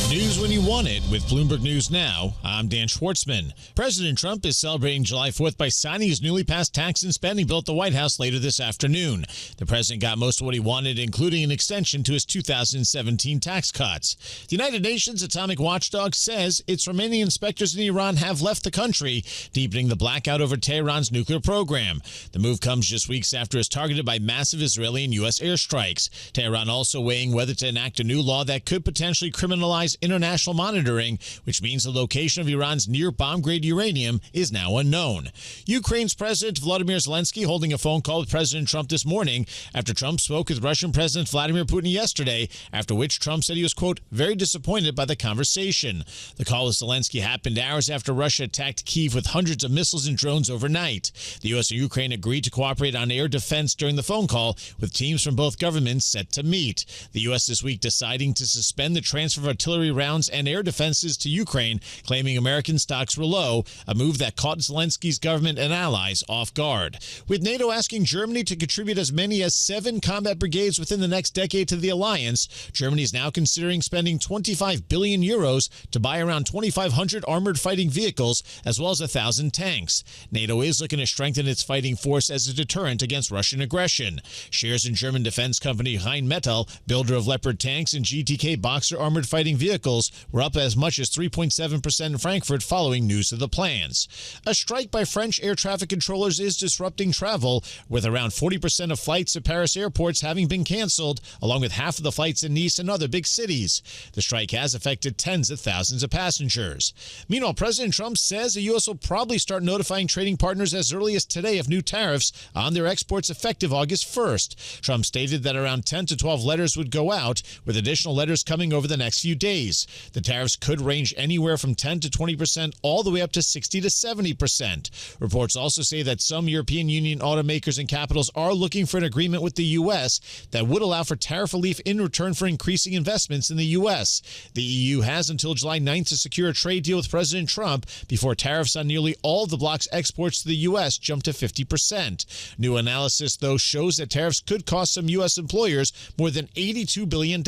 News when you want it with Bloomberg News Now. I'm Dan Schwartzman. President Trump is celebrating July 4th by signing his newly passed tax and spending bill at the White House later this afternoon. The president got most of what he wanted, including an extension to his 2017 tax cuts. The United Nations Atomic Watchdog says its remaining inspectors in Iran have left the country, deepening the blackout over Tehran's nuclear program. The move comes just weeks after it's targeted by massive Israeli and U.S. airstrikes. Tehran also weighing whether to enact a new law that could potentially criminalize international monitoring, which means the location of Iran's near bomb-grade uranium is now unknown. Ukraine's President Volodymyr Zelenskiy holding a phone call with President Trump this morning after Trump spoke with Russian President Vladimir Putin yesterday, after which Trump said he was, quote, very disappointed by the conversation. The call with Zelensky happened hours after Russia attacked Kyiv with hundreds of missiles and drones overnight. The U.S. and Ukraine agreed to cooperate on air defense during the phone call, with teams from both governments set to meet. The U.S. this week deciding to suspend the transfer of artillery rounds and air defenses to Ukraine, claiming American stocks were low, a move that caught Zelensky's government and allies off guard. With NATO asking Germany to contribute as many as 7 combat brigades within the next decade to the alliance, Germany is now considering spending 25 billion euros to buy around 2,500 armored fighting vehicles as well as 1,000 tanks. NATO is looking to strengthen its fighting force as a deterrent against Russian aggression. Shares in German defense company Rheinmetall, builder of Leopard tanks and GTK Boxer armored fighting vehicles, were up as much as 3.7% in Frankfurt following news of the plans. A strike by French air traffic controllers is disrupting travel, with around 40% of flights at Paris airports having been canceled, along with half of the flights in Nice and other big cities. The strike has affected tens of thousands of passengers. Meanwhile, President Trump says the U.S. will probably start notifying trading partners as early as today of new tariffs on their exports effective August 1st. Trump stated that around 10 to 12 letters would go out, with additional letters coming over the next few days. The tariffs could range anywhere from 10 to 20% all the way up to 60 to 70%. Reports also say that some European Union automakers and capitals are looking for an agreement with the U.S. that would allow for tariff relief in return for increasing investments in the U.S. The EU has until July 9th to secure a trade deal with President Trump before tariffs on nearly all of the bloc's exports to the U.S. jump to 50%. New analysis, though, shows that tariffs could cost some U.S. employers more than $82 billion.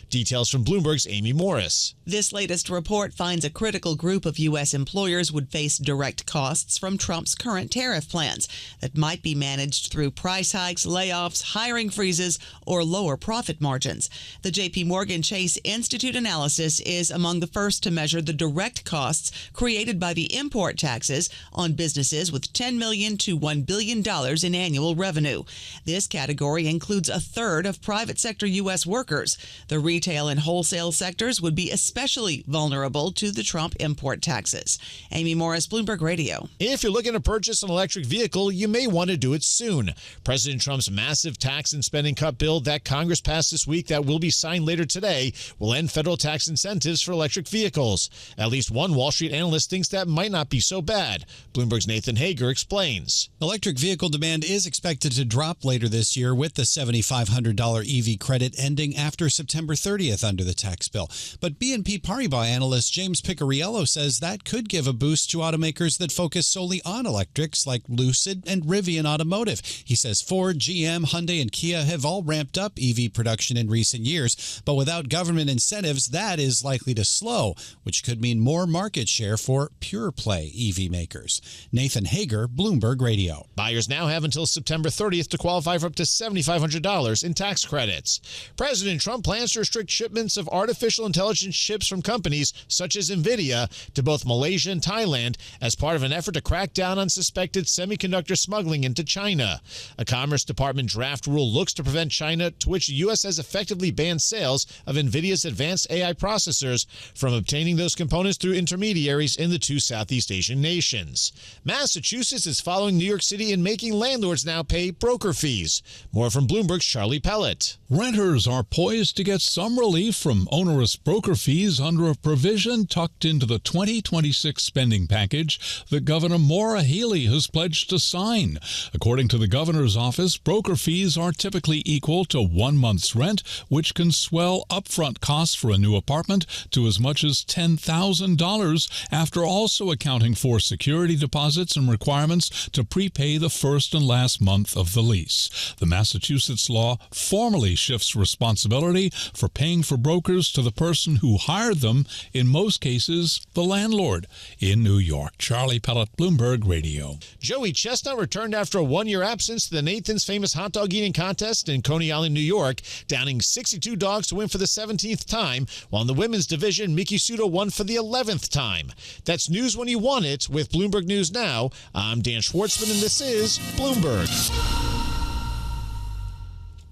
Details from Bloomberg's Amy Morris. This latest report finds a critical group of U.S. employers would face direct costs from Trump's current tariff plans that might be managed through price hikes, layoffs, hiring freezes, or lower profit margins. The J.P. Morgan Chase Institute analysis is among the first to measure the direct costs created by the import taxes on businesses with $10 million to $1 billion in annual revenue. This category includes a third of private sector U.S. workers. The retail and wholesale sectors would be especially vulnerable to the Trump import taxes. Amy Morris, Bloomberg Radio. If you're looking to purchase an electric vehicle, you may want to do it soon. President Trump's massive tax and spending cut bill that Congress passed this week that will be signed later today will end federal tax incentives for electric vehicles. At least one Wall Street analyst thinks that might not be so bad. Bloomberg's Nathan Hager explains. Electric vehicle demand is expected to drop later this year, with the $7,500 EV credit ending after September 30th under the tax bill. But BNP Paribas analyst James Picariello says that could give a boost to automakers that focus solely on electrics like Lucid and Rivian Automotive. He says Ford, GM, Hyundai, and Kia have all ramped up EV production in recent years, but without government incentives, that is likely to slow, which could mean more market share for pure-play EV makers. Nathan Hager, Bloomberg Radio. Buyers now have until September 30th to qualify for up to $7,500 in tax credits. President Trump plans to restrict shipments of artificial intelligence chips from companies such as NVIDIA to both Malaysia and Thailand as part of an effort to crack down on suspected semiconductor smuggling into China. A Commerce Department draft rule looks to prevent China, to which the U.S. has effectively banned sales of NVIDIA's advanced AI processors, from obtaining those components through intermediaries in the two Southeast Asian nations. Massachusetts is following New York City in making landlords now pay broker fees. More from Bloomberg's Charlie Pellet. Renters are poised to get some relief from onerous broker fees under a provision tucked into the 2026 spending package that Governor Maura Healey has pledged to sign. According to the governor's office, broker fees are typically equal to 1 month's rent, which can swell upfront costs for a new apartment to as much as $10,000 after also accounting for security deposits and requirements to prepay the first and last month of the lease. The Massachusetts law formally shifts responsibility for paying for brokers to the person who hired them, in most cases, the landlord. In New York, Charlie Pellet, Bloomberg Radio. Joey Chestnut returned after a one-year absence to the Nathan's Famous Hot Dog Eating Contest in Coney Island, New York, downing 62 dogs to win for the 17th time, while in the women's division, Miki Sudo won for the 11th time. That's news when you want it with Bloomberg News Now. I'm Dan Schwartzman, and this is Bloomberg.